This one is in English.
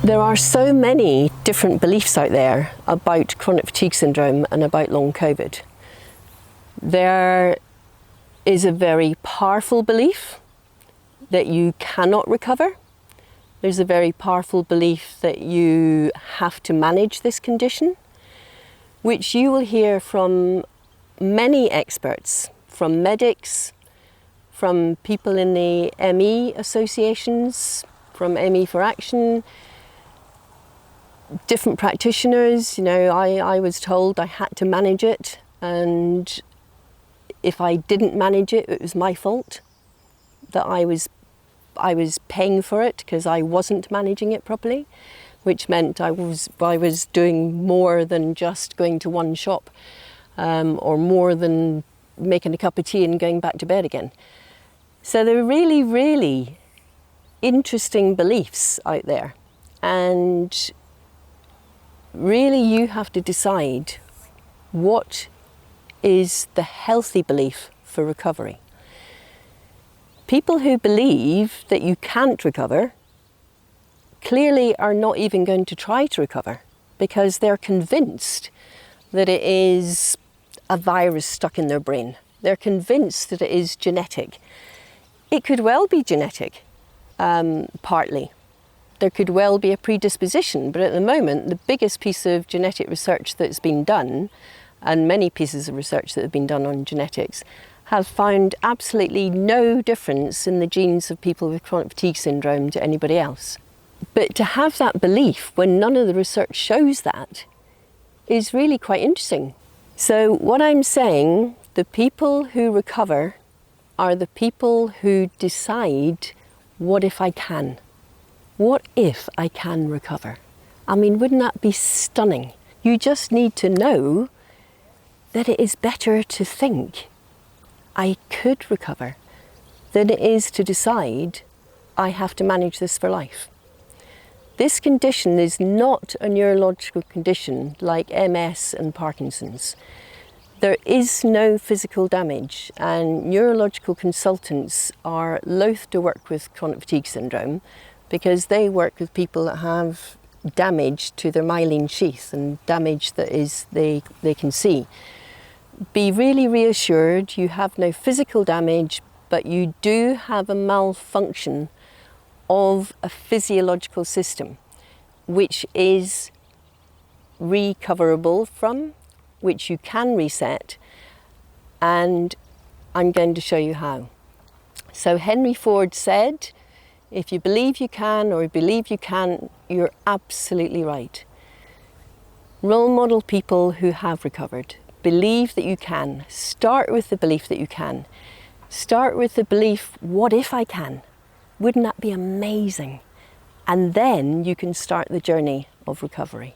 There are so many different beliefs out there about chronic fatigue syndrome and about long COVID. There is a very powerful belief that you cannot recover. There's a very powerful belief that you have to manage this condition, which you will hear from many experts, from medics, from people in the ME associations, from ME for Action, different practitioners. I was told I had to manage it, and if I didn't manage it, it was my fault, that I was paying for it because I wasn't managing it properly, which meant I was doing more than just going to one shop, or more than making a cup of tea and going back to bed again. So there are really, really interesting beliefs out there, and really you have to decide what is the healthy belief for recovery. People who believe that you can't recover clearly are not even going to try to recover, because they're convinced that it is a virus stuck in their brain. They're convinced that it is genetic. It could well be genetic, partly. There could well be a predisposition, but at the moment, the biggest piece of genetic research that's been done, and many pieces of research that have been done on genetics, have found absolutely no difference in the genes of people with chronic fatigue syndrome to anybody else. But to have that belief when none of the research shows that is really quite interesting. So what I'm saying, the people who recover are the people who decide, what if I can? What if I can recover? I mean, wouldn't that be stunning? You just need to know that it is better to think, I could recover, than it is to decide, I have to manage this for life. This condition is not a neurological condition like MS and Parkinson's. There is no physical damage, and neurological consultants are loath to work with chronic fatigue syndrome because they work with people that have damage to their myelin sheath and damage that is they can see. Be really reassured, you have no physical damage, but you do have a malfunction of a physiological system, which is recoverable from, which you can reset, and I'm going to show you how. So Henry Ford said, if you believe you can or believe you can't, you're absolutely right. Role model people who have recovered. Believe that you can. Start with the belief that you can. Start with the belief, what if I can? Wouldn't that be amazing? And then you can start the journey of recovery.